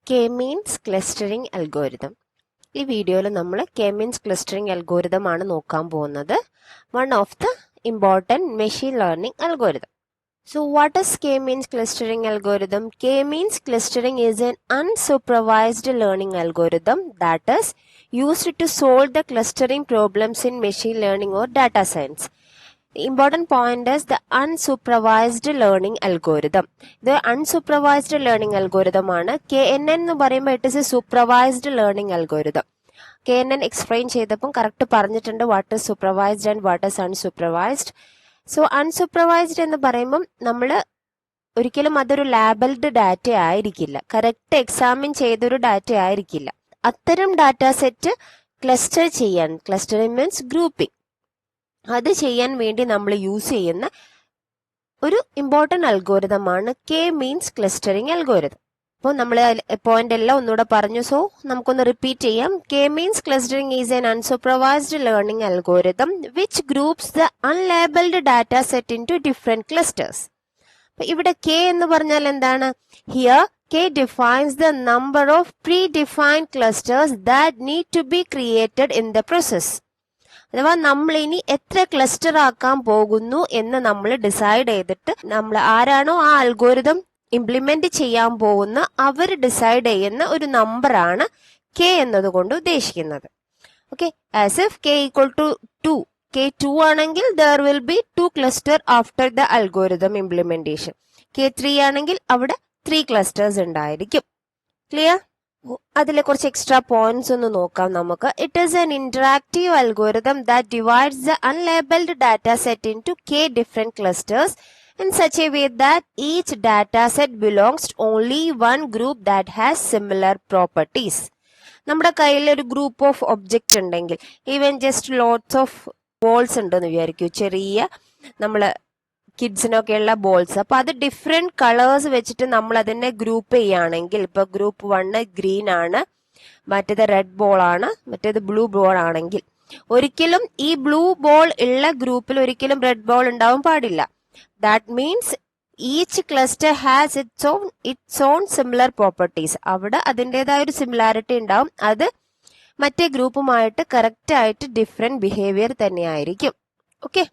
K-means clustering algorithm. ഈ വീഡിയോയിൽ നമ്മൾ K-means clustering algorithm ആണ് നോക്കാൻ പോകുന്നത്. One of the important machine learning algorithm. So what is K-means clustering algorithm? K-means clustering is an unsupervised learning algorithm that is used to solve the clustering problems in machine learning or data science. The important point is the unsupervised learning algorithm. The unsupervised learning algorithm ആണ് KNN എന്ന് പറയുമ്പോൾ it is a supervised learning algorithm. KNN explain ചെയ്തപ്പോൾ correct പറഞ്ഞിട്ടുണ്ട് what is supervised and what is unsupervised. So unsupervised എന്ന് പറയുമ്പം നമ്മൾ ഒരിക്കലും അതൊരു ലാബൽഡ് ഡാറ്റ ആയിരിക്കില്ല, കറക്റ്റ് എക്സാമിൻ ചെയ്തൊരു ഡാറ്റ ആയിരിക്കില്ല. അത്തരം ഡാറ്റ സെറ്റ് ക്ലസ്റ്റർ ചെയ്യാൻ, ക്ലസ്റ്ററിംഗ് മീൻസ് ഗ്രൂപ്പിംഗ്, അത് ചെയ്യാൻ വേണ്ടി നമ്മൾ യൂസ് ചെയ്യുന്ന ഒരു ഇമ്പോർട്ടന്റ് അൽഗോരിതമാണ് കെ മീൻസ് ക്ലസ്റ്ററിംഗ് അൽഗോരിതം. അപ്പോൾ നമ്മൾ പോയിന്റ് എല്ലാം ഒന്നുകൂടെ പറഞ്ഞു, സോ നമുക്കൊന്ന് റിപ്പീറ്റ് ചെയ്യാം. K means clustering is an unsupervised learning algorithm which groups the unlabelled data set into different clusters. അപ്പൊ ഇവിടെ കെ എന്ന് പറഞ്ഞാൽ എന്താണ്? Here K defines the number of predefined clusters that need to be created in the process. അഥവാ നമ്മൾ ഇനി എത്ര cluster ആക്കാൻ പോകുന്നു എന്ന് നമ്മൾ ഡിസൈഡ് ചെയ്തിട്ട് നമ്മൾ ആരാണോ ആ അൽഗോരിതം ഇംപ്ലിമെന്റ് ചെയ്യാൻ പോകുന്ന അവർ ഡിസൈഡ് ചെയ്യുന്ന ഒരു നമ്പറാണ് കെ എന്നതുകൊണ്ട് ഉദ്ദേശിക്കുന്നത്. Okay, as if K equal to 2, K 2 ആണെങ്കിൽ there will be 2 cluster after the algorithm implementation. K 3 ആണെങ്കിൽ അവിടെ 3 ക്ലസ്റ്റേഴ്സ് ഉണ്ടായിരിക്കും. ക്ലിയർ? അതിലെ കുറച്ച് എക്സ്ട്രാ പോയിന്റ്സ് ഒന്ന് നോക്കാം നമുക്ക്. It is an interactive algorithm that divides the unlabelled data set into K different clusters in such a way that each data set belongs to only one group that has similar properties. നമ്മുടെ കയ്യിൽ ഒരു group of object ഉണ്ടെങ്കിൽ, even just lots of balls ഉണ്ടെന്ന് വിചാരിക്കൂ, ചെറിയ നമ്മള് കിഡ്സിനൊക്കെയുള്ള balls. അപ്പൊ അത് different colours വെച്ചിട്ട് നമ്മൾ അതിനെ ഗ്രൂപ്പ് ചെയ്യുകയാണെങ്കിൽ, ഇപ്പൊ ഗ്രൂപ്പ് 1 ഗ്രീൻ ആണ്, മറ്റേത് റെഡ് ബോൾ ആണ്, മറ്റേത് ബ്ലൂ ബോൾ ആണെങ്കിൽ ഒരിക്കലും ഈ ബ്ലൂ ബോൾ ഉള്ള ഗ്രൂപ്പിൽ ഒരിക്കലും റെഡ് ബോൾ ഉണ്ടാവാൻ പാടില്ല. That means each cluster has its own similar properties. അവിടെ അതിൻ്റെതായ ഒരു സിമിലാരിറ്റി ഉണ്ടാവും. അത് മറ്റേ ഗ്രൂപ്പുമായിട്ട് കറക്റ്റ് ആയിട്ട് ഡിഫറെന്റ് ബിഹേവിയർ തന്നെയായിരിക്കും. ഓക്കെ,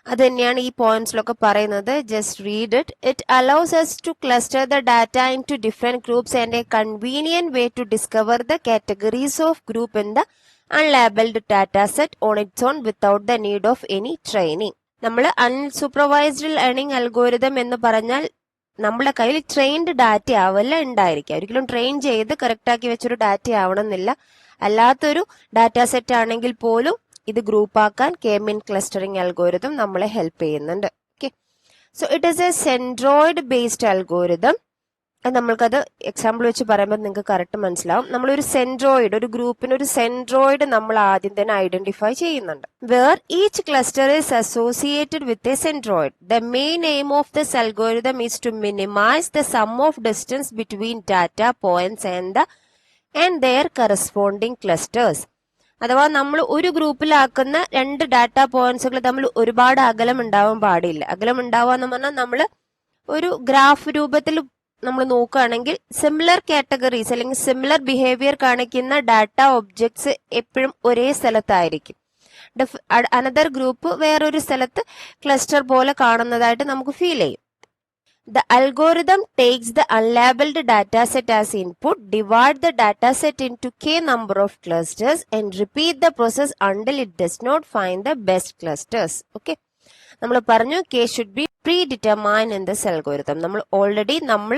അത് തന്നെയാണ് ഈ പോയിന്റ്സിലൊക്കെ പറയുന്നത്. Just read it. It allows us to cluster the data into different groups and a convenient way to discover the categories of group in the unlabeled data set on its own without the need of any training. നമ്മൾ unsupervised learning algorithm എന്ന് പറഞ്ഞാൽ നമ്മളെ കയ്യിൽ trained data ആവല്ല ഉണ്ടായിരിക്കുക. ഒരിക്കലും train ചെയ്ത് correct ആക്കി വെച്ചൊരു ഡാറ്റ ആവണമെന്നില്ല. അല്ലാത്തൊരു ഡാറ്റ സെറ്റ് ആണെങ്കിൽ പോലും ഇത് ഗ്രൂപ്പ് ആക്കാൻ കെ-മീൻ ക്ലസ്റ്ററിംഗ് അൽഗോരിതം നമ്മളെ ഹെൽപ്പ് ചെയ്യുന്നുണ്ട്. Okay, so it is A centroid based algorithm. നമ്മൾക്കത് എക്സാമ്പിൾ വെച്ച് പറയുമ്പോൾ നിങ്ങൾക്ക് കറക്റ്റ് മനസ്സിലാവും. നമ്മളൊരു സെൻട്രോയിഡ്, ഒരു ഗ്രൂപ്പിന് ഒരു സെൻട്രോയിഡ് നമ്മൾ ആദ്യം തന്നെ ഐഡന്റിഫൈ ചെയ്യുന്നുണ്ട്. Where each cluster is associated with a centroid. The main aim of this algorithm is to minimise the sum of distance between data points and their corresponding clusters. അഥവാ നമ്മൾ ഒരു ഗ്രൂപ്പിലാക്കുന്ന 2 ഡാറ്റ പോയിന്റ്സുകൾ തമ്മിൽ ഒരുപാട് അകലം ഉണ്ടാവാൻ പാടില്ല. അകലം ഉണ്ടാവാന്ന് പറഞ്ഞാൽ നമ്മൾ ഒരു ഗ്രാഫ് രൂപത്തിൽ നമ്മൾ നോക്കുകയാണെങ്കിൽ സിമിലർ കാറ്റഗറീസ് അല്ലെങ്കിൽ സിമിലർ ബിഹേവിയർ കാണിക്കുന്ന ഡാറ്റ ഒബ്ജക്ട്സ് എപ്പോഴും ഒരേ സ്ഥലത്തായിരിക്കും. അനദർ ഗ്രൂപ്പ് വേറൊരു സ്ഥലത്ത് ക്ലസ്റ്റർ പോലെ കാണുന്നതായിട്ട് നമുക്ക് ഫീൽ ചെയ്യും. The algorithm takes the unlabeled data set as input, divide the data set into k number of clusters and repeat the process until it does not find the best clusters. Okay, നമ്മൾ പറഞ്ഞു k should be predetermined in this algorithm. നമ്മൾ already നമ്മൾ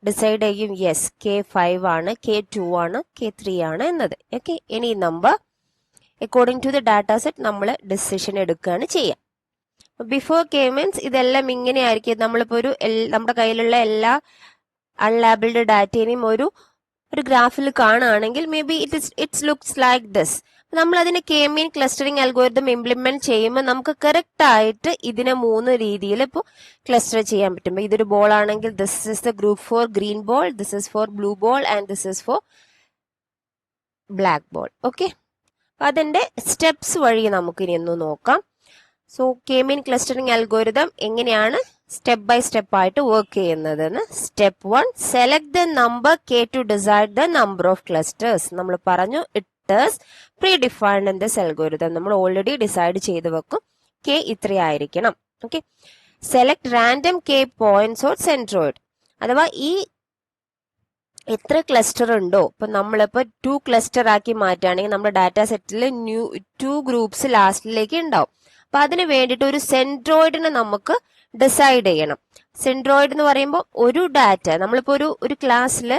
decide ചെയ്യും, yes k 5 ആണ്, k 2 ആണ്, k 3 ആണ് എന്നത്. Okay, ഇനി number according to the data set നമ്മൾ ഡിസിഷൻ എടുക്കുകയാണ് ചെയ്യുക. ബിഫോർ കെ മീൻസ് ഇതെല്ലാം ഇങ്ങനെ ആയിരിക്കും. നമ്മളിപ്പോ നമ്മുടെ കയ്യിലുള്ള എല്ലാ അൺലാബിൾഡ് ഡാറ്റേനെയും ഒരു ഗ്രാഫിൽ കാണുകയാണെങ്കിൽ may be it's looks like this. നമ്മൾ അതിന് കെ-മീൻ ക്ലസ്റ്ററിംഗ് അൽഗോരിതം ഇംപ്ലിമെന്റ് ചെയ്യുമ്പോൾ നമുക്ക് കറക്റ്റ് ആയിട്ട് ഇതിനെ 3 രീതിയിൽ ഇപ്പോൾ ക്ലസ്റ്റർ ചെയ്യാൻ പറ്റും. ഇതൊരു ബോൾ ആണെങ്കിൽ this is the group for green ball, this is for blue ball and this is for black ball. Okay, അതിന്റെ സ്റ്റെപ്സ് വഴി നമുക്ക് ഇനി ഒന്ന് നോക്കാം. സോ കെ-മീൻ ക്ലസ്റ്ററിംഗ് അൽഗോരിതം എങ്ങനെയാണ് സ്റ്റെപ്പ് ബൈ സ്റ്റെപ്പ് ആയിട്ട് വർക്ക് ചെയ്യുന്നതെന്ന്. Step 1, select the number K to decide the number of clusters. നമ്മൾ പറഞ്ഞു it is predefined in this algorithm. നമ്മൾ ഓൾറെഡി ഡിസൈഡ് ചെയ്ത് വെക്കും കെ ഇത്രയായിരിക്കണം. Okay. Select random K points or centroid. അഥവാ ഈ എത്ര ക്ലസ്റ്റർ ഉണ്ടോ, ഇപ്പൊ നമ്മളിപ്പോ 2 ക്ലസ്റ്റർ ആക്കി മാറ്റുകയാണെങ്കിൽ നമ്മുടെ ഡാറ്റ സെറ്റിൽ 2 ഗ്രൂപ്പ്സ് ലാസ്റ്റിലേക്ക് ഉണ്ടാവും. അപ്പൊ അതിന് വേണ്ടിയിട്ട് ഒരു സെൻട്രോയിഡിനെ നമുക്ക് ഡിസൈഡ് ചെയ്യണം. സെൻട്രോയിഡ് എന്ന് പറയുമ്പോൾ ഒരു ഡാറ്റ നമ്മളിപ്പോ ഒരു ക്ലാസ്സിൽ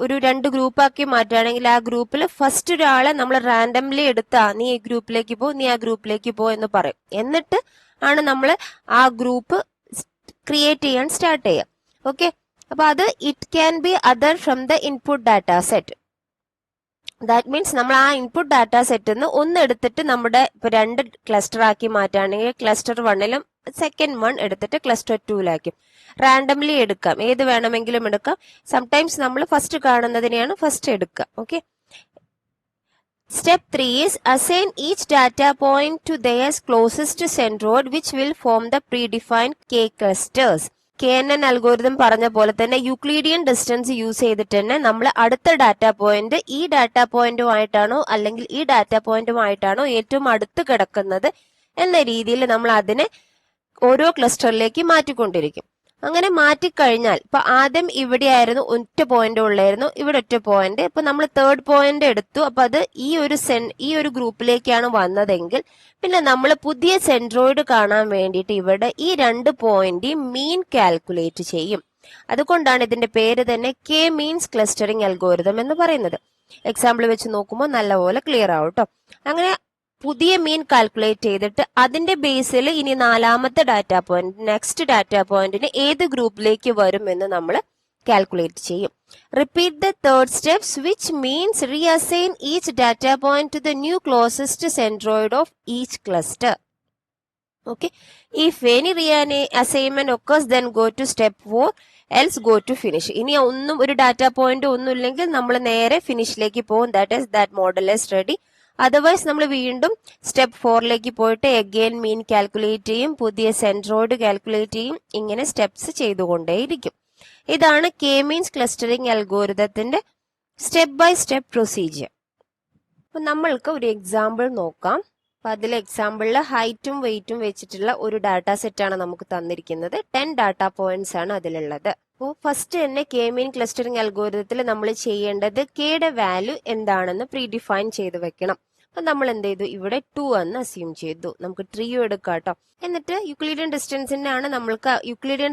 ഒരു 2 ഗ്രൂപ്പാക്കി മാറ്റുകയാണെങ്കിൽ ആ ഗ്രൂപ്പിൽ ഫസ്റ്റ് ഒരാളെ നമ്മൾ റാൻഡംലി എടുത്താ നീ ഈ ഗ്രൂപ്പിലേക്ക് പോ, നീ ആ ഗ്രൂപ്പിലേക്ക് പോ എന്ന് പറയും. എന്നിട്ട് ആണ് നമ്മൾ ആ ഗ്രൂപ്പ് ക്രിയേറ്റ് ചെയ്യാൻ സ്റ്റാർട്ട് ചെയ്യുക. ഓക്കെ. അപ്പൊ അത് it can be other from the input data set. That means നമ്മൾ ആ ഇൻപുട്ട് ഡാറ്റ സെറ്റിൽ നിന്ന് ഒന്ന് എടുത്തിട്ട് നമ്മുടെ ഇപ്പൊ 2 ക്ലസ്റ്റർ ആക്കി മാറ്റുകയാണെങ്കിൽ ക്ലസ്റ്റർ 1ലും സെക്കൻഡ് 1 എടുത്തിട്ട് ക്ലസ്റ്റർ 2ലാക്കും. റാൻഡംലി എടുക്കാം, ഏത് വേണമെങ്കിലും എടുക്കാം. സംടൈംസ് നമ്മൾ ഫസ്റ്റ് കാണുന്നതിനെയാണ് ഫസ്റ്റ് എടുക്കുക. Okay. Step 3 is assign each data point to their closest centroid which will form the predefined K clusters. KNN algorithm പറഞ്ഞ പോലെ തന്നെ യൂക്ലിഡിയൻ ഡിസ്റ്റൻസ് യൂസ് ചെയ്തിട്ട് തന്നെ നമ്മൾ അടുത്ത ഡാറ്റ പോയിന്റ് ഈ ഡാറ്റ പോയിന്റുമായിട്ടാണോ അല്ലെങ്കിൽ ഈ ഡാറ്റ പോയിന്റുമായിട്ടാണോ ഏറ്റവും അടുത്ത് കിടക്കുന്നത് എന്ന രീതിയിൽ നമ്മൾ അതിനെ ഓരോ ക്ലസ്റ്ററിലേക്ക് മാറ്റിക്കൊണ്ടിരിക്കും. അങ്ങനെ മാറ്റിക്കഴിഞ്ഞാൽ ഇപ്പൊ ആദ്യം ഇവിടെ ആയിരുന്നു ഒറ്റ പോയിന്റ് ഉള്ളായിരുന്നു, ഇവിടെ ഒറ്റ പോയിന്റ്. ഇപ്പൊ നമ്മൾ തേർഡ് പോയിന്റ് എടുത്തു. അപ്പൊ അത് ഈ ഒരു ഗ്രൂപ്പിലേക്കാണ് വന്നതെങ്കിൽ പിന്നെ നമ്മൾ പുതിയ സെൻട്രോയിഡ് കാണാൻ വേണ്ടിയിട്ട് ഇവിടെ ഈ 2 പോയിന്റ് മീൻ കാൽക്കുലേറ്റ് ചെയ്യും. അതുകൊണ്ടാണ് ഇതിന്റെ പേര് തന്നെ കെ മീൻസ് ക്ലസ്റ്ററിംഗ് അൽഗോരിതം എന്ന് പറയുന്നത്. എക്സാമ്പിൾ വെച്ച് നോക്കുമ്പോൾ നല്ലപോലെ ക്ലിയർ ആവും കേട്ടോ. അങ്ങനെ പുതിയ മീൻ കാൽക്കുലേറ്റ് ചെയ്തിട്ട് അതിന്റെ ബേസിൽ ഇനി 4ാമത്തെ ഡാറ്റ പോയിന്റ് നെക്സ്റ്റ് ഡാറ്റ പോയിന്റിന് ഏത് ഗ്രൂപ്പിലേക്ക് വരും എന്ന് നമ്മൾ കാൽക്കുലേറ്റ് ചെയ്യും. Repeat the third steps which means reassign each data point to the new closest centroid of each cluster. Okay. If any reassignment occurs then go to step 4 else go to finish. ഇനി ഒന്നും ഒരു data point ഒന്നും ഇല്ലെങ്കിൽ നമ്മൾ നേരെ ഫിനിഷിലേക്ക് പോകും. that model is ready. Otherwise നമ്മൾ വീണ്ടും സ്റ്റെപ്പ് 4ലേക്ക് പോയിട്ട് എഗെയിൻ മീൻ കാൽക്കുലേറ്റ് ചെയ്യും, പുതിയ സെൻട്രോയിഡ് കാൽക്കുലേറ്റ് ചെയ്യും. ഇങ്ങനെ സ്റ്റെപ്സ് ചെയ്തുകൊണ്ടേയിരിക്കും. ഇതാണ് കെ മീൻസ് ക്ലസ്റ്ററിംഗ് അൽഗോരിതത്തിന്റെ സ്റ്റെപ്പ് ബൈ സ്റ്റെപ്പ് പ്രൊസീജിയർ. അപ്പൊ നമ്മൾക്ക് ഒരു എക്സാമ്പിൾ നോക്കാം. അപ്പൊ അതിലെ എക്സാമ്പിളിൽ ഹൈറ്റും വെയിറ്റും വെച്ചിട്ടുള്ള ഒരു ഡാറ്റ സെറ്റ് ആണ് നമുക്ക് തന്നിരിക്കുന്നത്. 10 ഡാറ്റ പോയിന്റ്സ് ആണ് അതിലുള്ളത്. അപ്പോൾ ഫസ്റ്റ് തന്നെ കെ മീൻ ക്ലസ്റ്ററിംഗ് അൽഗോരിതത്തിൽ നമ്മൾ ചെയ്യേണ്ടത് കെയുടെ വാല്യൂ എന്താണെന്ന് പ്രീഡിഫൈൻ ചെയ്ത് വെക്കണം. അപ്പൊ നമ്മൾ എന്ത് ചെയ്തു, ഇവിടെ 2 എന്ന് അസ്യൂം ചെയ്തു. നമുക്ക് ട്രീയും എടുക്കാം കേട്ടോ. എന്നിട്ട് യൂക്ലിഡിയൻ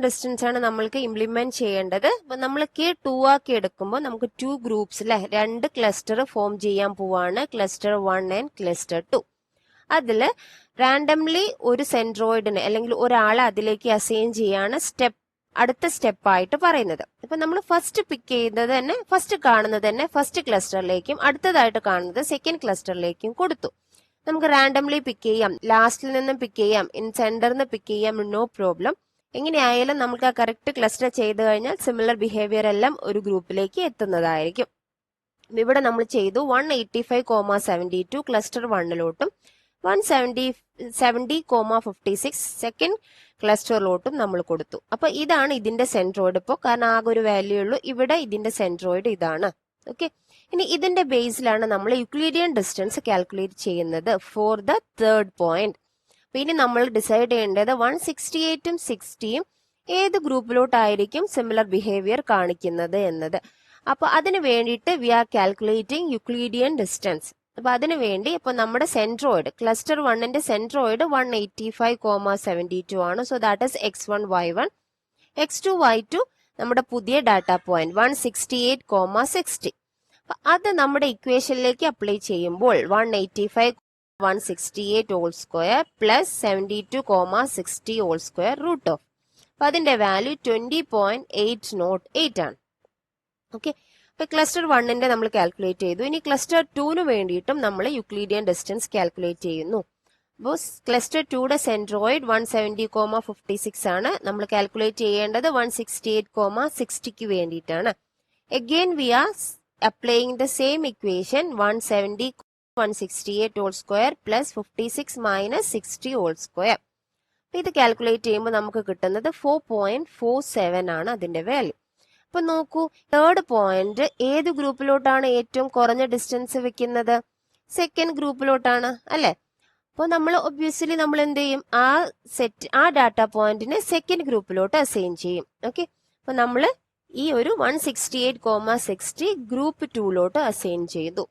ഡിസ്റ്റൻസ് ആണ് നമ്മൾക്ക് ഇംപ്ലിമെന്റ് ചെയ്യേണ്ടത്. അപ്പൊ നമ്മൾ കെ 2 ആക്കി എടുക്കുമ്പോൾ നമുക്ക് 2 ഗ്രൂപ്പ്സിലെ 2 ക്ലസ്റ്റർ ഫോം ചെയ്യാൻ പോവാണ്. Cluster 1 and cluster 2. അതിൽ റാൻഡംലി ഒരു സെൻട്രോയിഡിനെ അല്ലെങ്കിൽ ഒരാളെ അതിലേക്ക് അസൈൻ ചെയ്യാണ് അടുത്ത സ്റ്റെപ്പായിട്ട് പറയുന്നത്. ഇപ്പൊ നമ്മൾ ഫസ്റ്റ് പിക്ക് ചെയ്യുന്നത് തന്നെ ഫസ്റ്റ് കാണുന്നത് തന്നെ ഫസ്റ്റ് ക്ലസ്റ്ററിലേക്കും അടുത്തതായിട്ട് കാണുന്നത് സെക്കൻഡ് ക്ലസ്റ്ററിലേക്കും കൊടുത്തു. നമുക്ക് റാൻഡംലി പിക്ക് ചെയ്യാം, ലാസ്റ്റിൽ നിന്നും പിക്ക് ചെയ്യാം, സെന്ററിൽ നിന്ന് പിക്ക് ചെയ്യാം, നോ പ്രോബ്ലം. എങ്ങനെയായാലും നമുക്ക് ആ കറക്റ്റ് ക്ലസ്റ്റർ ചെയ്ത് കഴിഞ്ഞാൽ സിമിലർ ബിഹേവിയർ എല്ലാം ഒരു ഗ്രൂപ്പിലേക്ക് എത്തുന്നതായിരിക്കും. ഇവിടെ നമ്മൾ ചെയ്തു 185,72 ക്ലസ്റ്റർ 1ലോട്ടും 170,56 സെക്കൻഡ് ക്ലസ്റ്ററിലോട്ടും നമ്മൾ കൊടുത്തു. അപ്പൊ ഇതാണ് ഇതിന്റെ സെൻട്രോയിഡ്. ഇപ്പോൾ കാരണം ആകെ ഒരു വാല്യൂ ഉള്ളൂ. ഇവിടെ ഇതിന്റെ സെൻട്രോയിഡ് ഇതാണ്. ഓക്കെ. ഇനി ഇതിന്റെ ബേസിലാണ് നമ്മൾ യൂക്ലിഡിയൻ ഡിസ്റ്റൻസ് കാൽക്കുലേറ്റ് ചെയ്യുന്നത് ഫോർ ദ തേർഡ് പോയിന്റ്. അപ്പൊ ഇനി നമ്മൾ ഡിസൈഡ് ചെയ്യേണ്ടത് 168ഉം 60യും ഏത് ഗ്രൂപ്പിലോട്ടായിരിക്കും സിമിലർ ബിഹേവിയർ കാണിക്കുന്നത് എന്നത്. അപ്പൊ അതിന് വേണ്ടിയിട്ട് we are calculating Euclidean distance. അപ്പൊ അതിനു വേണ്ടി ഇപ്പൊ നമ്മുടെ സെൻട്രോയിഡ് ക്ലസ്റ്റർ 1ന്റെ സെൻട്രോയിഡ് 185,72 ആണ്. So that is x1 y1. x2 y2 നമ്മുടെ പുതിയ ഡാറ്റ പോയിന്റ് 168,60. അപ്പൊ അത് നമ്മുടെ ഇക്വേഷനിലേക്ക് അപ്ലൈ ചെയ്യുമ്പോൾ 185,168 whole square plus 72,60 whole square root of. അപ്പൊ അതിന്റെ വാല്യൂ 20.808 ആണ്. ഓക്കെ. ഇപ്പൊ ക്ലസ്റ്റർ 1ന്റെ നമ്മൾ കാൽക്കുലേറ്റ് ചെയ്തു. ഇനി ക്ലസ്റ്റർ 2ന് വേണ്ടിയിട്ടും നമ്മൾ യൂക്ലിഡിയൻ ഡിസ്റ്റൻസ് കാൽക്കുലേറ്റ് ചെയ്യുന്നു. അപ്പോൾ ക്ലസ്റ്റർ 2യുടെ സെൻട്രോയിഡ് 170,56 ആണ്. നമ്മൾ കാൽക്കുലേറ്റ് ചെയ്യേണ്ടത് 168,60ക്ക് വേണ്ടിയിട്ടാണ്. Again we are applying the same equation 170,168 whole square plus 56 minus 60 whole square. ഇത് കാൽക്കുലേറ്റ് ചെയ്യുമ്പോൾ നമുക്ക് കിട്ടുന്നത് 4.47 ആണ് അതിന്റെ വാല്യൂ. അപ്പൊ നോക്കൂ, തേർഡ് പോയിന്റ് ഏത് ഗ്രൂപ്പിലോട്ടാണ് ഏറ്റവും കുറഞ്ഞ ഡിസ്റ്റൻസ് വെക്കുന്നത്? സെക്കൻഡ് ഗ്രൂപ്പിലോട്ടാണ് അല്ലെ. അപ്പോൾ നമ്മൾ ഒബ്വിയസ്ലി നമ്മൾ എന്ത് ചെയ്യും, ആ ഡാറ്റ പോയിന്റിനെ സെക്കൻഡ് ഗ്രൂപ്പിലോട്ട് അസൈൻ ചെയ്യും. ഓക്കെ, അപ്പൊ നമ്മൾ ഈ ഒരു 168,60 ഗ്രൂപ്പ് 2ലോട്ട് അസൈൻ ചെയ്തു.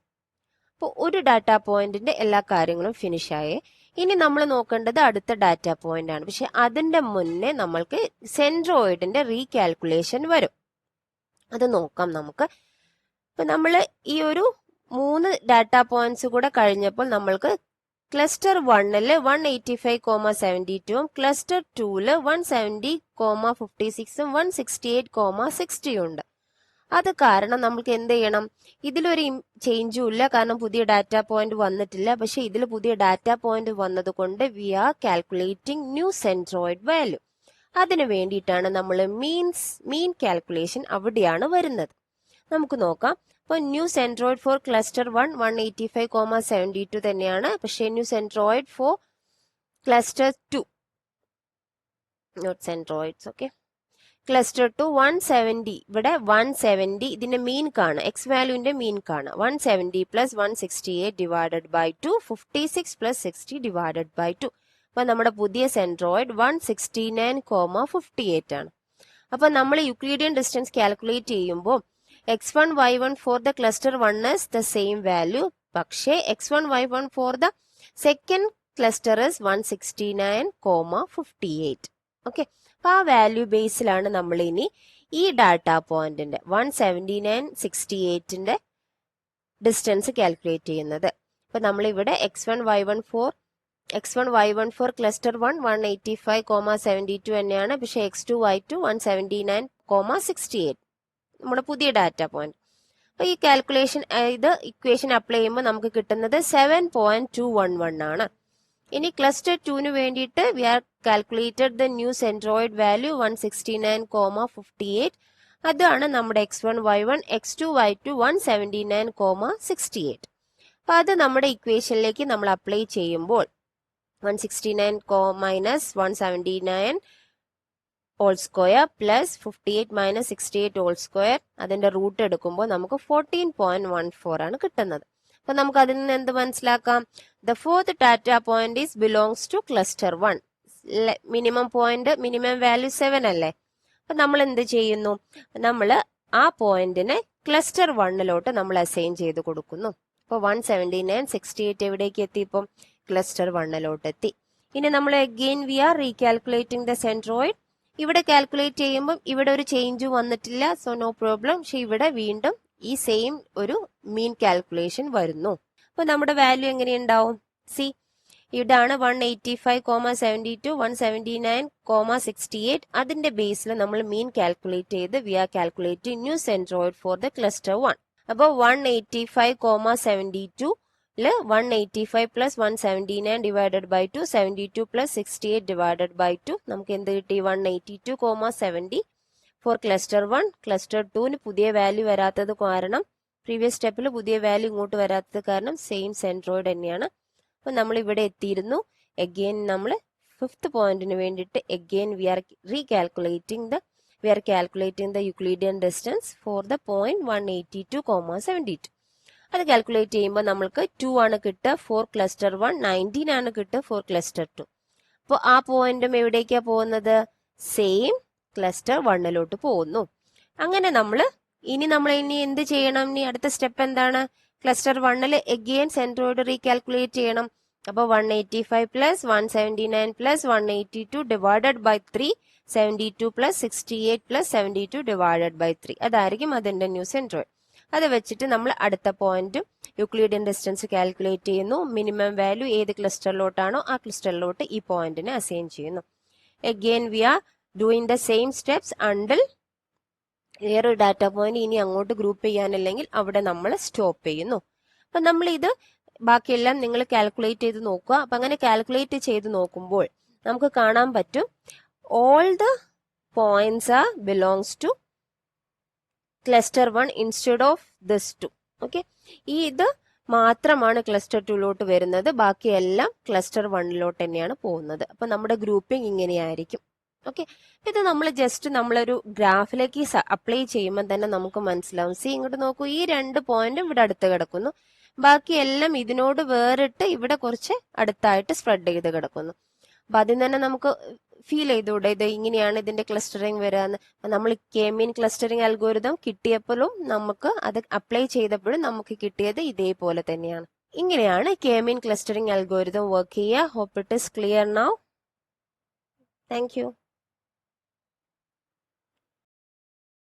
അപ്പോൾ ഒരു ഡാറ്റ പോയിന്റിന്റെ എല്ലാ കാര്യങ്ങളും ഫിനിഷ് ആയേ. ഇനി നമ്മൾ നോക്കേണ്ടത് അടുത്ത ഡാറ്റ പോയിന്റ് ആണ്. പക്ഷെ അതിന്റെ മുന്നേ നമ്മൾക്ക് സെൻട്രോയിഡിന്റെ റീകാൽക്കുലേഷൻ വരും. അത് നോക്കാം നമുക്ക്. ഇപ്പൊ നമ്മൾ ഈ ഒരു 3 ഡാറ്റ പോയിന്റ്സ് കൂടെ കഴിഞ്ഞപ്പോൾ നമ്മൾക്ക് ക്ലസ്റ്റർ 1ല് 185,72 ക്ലസ്റ്റർ 2ല് 170,56 168,60 ഉണ്ട്. അത് കാരണം നമുക്ക് എന്ത് ചെയ്യണം, ഇതിലൊരു ചേഞ്ചും ഇല്ല, കാരണം പുതിയ ഡാറ്റ പോയിന്റ് വന്നിട്ടില്ല. പക്ഷെ ഇതിൽ പുതിയ ഡാറ്റ പോയിന്റ് വന്നത് കൊണ്ട് we are calculating new centroid value. അതിനു വേണ്ടിയിട്ടാണ് നമ്മൾ മീൻ കാൽക്കുലേഷൻ അവിടെയാണ് വരുന്നത്. നമുക്ക് നോക്കാം. അപ്പോൾ ന്യൂ സെൻട്രോയിഡ് ഫോർ ക്ലസ്റ്റർ 1 185,72 തന്നെയാണ്. പക്ഷേ new centroid for cluster 2 not centroids. Okay, cluster 2 170. ഇവിടെ 170 ഇതിന്റെ മീൻ കാണാം, എക്സ് വാല്യൂവിന്റെ മീൻ കാണാം. 170 plus 168 divided by 2 56 plus 60 divided by 2. അപ്പൊ നമ്മുടെ പുതിയ സെൻട്രോയിഡ് 169,58 ആണ്. അപ്പൊ നമ്മൾ യൂക്ലിഡിയൻ ഡിസ്റ്റൻസ് കാൽക്കുലേറ്റ് ചെയ്യുമ്പോൾ x1 y1 four the cluster 1 is the same value. പക്ഷേ x1 y1 for the second cluster is 169,58. Okay, അപ്പൊ ആ വാല്യൂ ബേസിലാണ് നമ്മൾ ഇനി ഈ ഡാറ്റ പോയിന്റിന്റെ 179,68ന്റെ ഡിസ്റ്റൻസ് കാൽക്കുലേറ്റ് ചെയ്യുന്നത്. അപ്പൊ നമ്മൾ ഇവിടെ x1 y1 ഫോർ ക്ലസ്റ്റർ 1 185,72 തന്നെയാണ്. പക്ഷെ x2 y2 179,68 നമ്മുടെ പുതിയ ഡാറ്റ പോയിന്റ്. അപ്പൊ ഈ കാൽക്കുലേഷൻ ഇക്വേഷൻ അപ്ലൈ ചെയ്യുമ്പോൾ നമുക്ക് കിട്ടുന്നത് 7.211 ആണ്. ഇനി ക്ലസ്റ്റർ 2ന് വേണ്ടിയിട്ട് we are calculated the new centroid value 169,58. അതാണ് നമ്മുടെ x1 y1 x2 y2 179,68. അപ്പൊ അത് നമ്മുടെ ഇക്വേഷനിലേക്ക് നമ്മൾ അപ്ലൈ ചെയ്യുമ്പോൾ 169 minus 179 whole square plus 58 minus 68 whole square, അതിന്റെ റൂട്ട് എടുക്കുമ്പോൾ നമുക്ക് 14.14 ആണ് കിട്ടുന്നത്. അപ്പൊ നമുക്ക് അതിൽ നിന്ന് എന്ത് മനസ്സിലാക്കാം? The fourth data point is belongs to cluster 1. Minimum value 7 അല്ലേ. അപ്പൊ നമ്മൾ എന്ത് ചെയ്യുന്നു, നമ്മൾ ആ പോയിന്റിനെ ക്ലസ്റ്റർ 1ലോട്ട് നമ്മൾ അസൈൻ ചെയ്ത് കൊടുക്കുന്നു. അപ്പൊ 179,68 എവിടേക്ക് എത്തി? ഇപ്പം ക്ലസ്റ്റർ 1ലോട്ട് എത്തി. ഇനി നമ്മൾ again we are recalculating the centroid. ഇവിടെ കാൽക്കുലേറ്റ് ചെയ്യുമ്പോൾ ഇവിടെ ഒരു ചേഞ്ച് വന്നിട്ടില്ല, സോ നോ പ്രോബ്ലം. പക്ഷെ ഇവിടെ വീണ്ടും ഈ സെയിം ഒരു മീൻ കാൽക്കുലേഷൻ വരുന്നു. അപ്പൊ നമ്മുടെ വാല്യൂ എങ്ങനെയുണ്ടാവും? സി, ഇതാണ് 185,72 179,68. അതിന്റെ ബേസിൽ നമ്മൾ മീൻ കാൽക്കുലേറ്റ് ചെയ്ത് we are calculating new centroid for the cluster 1. അപ്പോൾ 185,72 185 plus 179 divided by 2 72 plus 68 divided by 2 നമുക്ക് എന്ത് കിട്ടി? 182,70 ഫോർ ക്ലസ്റ്റർ 1. ക്ലസ്റ്റർ 2ന് പുതിയ വാല്യൂ വരാത്തത് കാരണം, പ്രീവിയസ് സ്റ്റെപ്പിൽ പുതിയ വാല്യൂ ഇങ്ങോട്ട് വരാത്തത് കാരണം സെയിം സെൻട്രോയിഡ് തന്നെയാണ്. അപ്പൊ നമ്മൾ ഇവിടെ എത്തിയിരുന്നു. അഗെയിൻ നമ്മൾ ഫിഫ്ത്ത് പോയിന്റിന് വേണ്ടിയിട്ട് again we are calculating the Euclidean distance for the point 182,72. അത് കാൽക്കുലേറ്റ് ചെയ്യുമ്പോൾ നമ്മൾക്ക് 2 ആണ് കിട്ടുക ഫോർ ക്ലസ്റ്റർ 1, 19 ആണ് കിട്ടുക ഫോർ ക്ലസ്റ്റർ 2. അപ്പോൾ ആ പോയിന്റും എവിടേക്കാ പോകുന്നത്? സെയിം ക്ലസ്റ്റർ 1ലോട്ട് പോകുന്നു. അങ്ങനെ നമ്മൾ ഇനി എന്ത് ചെയ്യണം? ഇനി അടുത്ത സ്റ്റെപ്പ് എന്താണ്? ക്ലസ്റ്റർ 1ൽ അഗെയിൻ സെൻട്രോയിഡ് റീകാൽക്കുലേറ്റ് ചെയ്യണം. അപ്പോൾ 185 plus 179 plus 182 divided by 3 72 plus 68 plus 72 divided by 3 അതായിരിക്കും അതിന്റെ ന്യൂ സെൻട്രോയിഡ്. അത് വെച്ചിട്ട് നമ്മൾ അടുത്ത പോയിന്റും യൂക്ലിഡിയൻ ഡിസ്റ്റൻസ് കാൽക്കുലേറ്റ് ചെയ്യുന്നു. മിനിമം വാല്യൂ ഏത് ക്ലസ്റ്ററിലോട്ടാണോ ആ ക്ലസ്റ്ററിലോട്ട് ഈ പോയിന്റിനെ അസൈൻ ചെയ്യുന്നു. Again we are doing the same steps until വേറൊരു ഡാറ്റ പോയിന്റ് ഇനി അങ്ങോട്ട് ഗ്രൂപ്പ് ചെയ്യാനില്ലെങ്കിൽ അവിടെ നമ്മൾ സ്റ്റോപ്പ് ചെയ്യുന്നു. അപ്പൊ നമ്മൾ ഇത് ബാക്കിയെല്ലാം നിങ്ങൾ കാൽക്കുലേറ്റ് ചെയ്ത് നോക്കുക. അപ്പൊ അങ്ങനെ കാൽക്കുലേറ്റ് ചെയ്ത് നോക്കുമ്പോൾ നമുക്ക് കാണാൻ പറ്റും all the points are belongs to cluster 1 instead of this 2. Okay, ഈ ഇത് മാത്രമാണ് ക്ലസ്റ്റർ 2ലോട്ട് വരുന്നത്. ബാക്കിയെല്ലാം ക്ലസ്റ്റർ 1ലോട്ട് തന്നെയാണ് പോകുന്നത്. അപ്പൊ നമ്മുടെ ഗ്രൂപ്പിംഗ് ഇങ്ങനെയായിരിക്കും. ഓക്കെ, ഇത് നമ്മൾ ജസ്റ്റ് നമ്മളൊരു ഗ്രാഫിലേക്ക് അപ്ലൈ ചെയ്യുമ്പോൾ തന്നെ നമുക്ക് മനസ്സിലാവും. സി ഇങ്ങോട്ട് നോക്കൂ, ഈ 2 പോയിന്റും ഇവിടെ അടുത്ത് കിടക്കുന്നു, ബാക്കിയെല്ലാം ഇതിനോട് വേറിട്ട് ഇവിടെ കുറച്ച് അടുത്തായിട്ട് സ്പ്രെഡ് ചെയ്ത് കിടക്കുന്നു. അപ്പൊ അതിൽ തന്നെ നമുക്ക് ഫീൽ ചെയ്തൂടെ ഇത് ഇങ്ങനെയാണ് ഇതിന്റെ ക്ലസ്റ്ററിങ് വരാന്ന്. നമ്മൾ കെ മീൻ ക്ലസ്റ്ററിങ് അൽഗോരിതം കിട്ടിയപ്പോഴും നമുക്ക് അത് അപ്ലൈ ചെയ്തപ്പോഴും നമുക്ക് കിട്ടിയത് ഇതേപോലെ തന്നെയാണ്. ഇങ്ങനെയാണ് K mean clustering algorithm work ചെയ്യുക. Hope it is clear now. Thank U.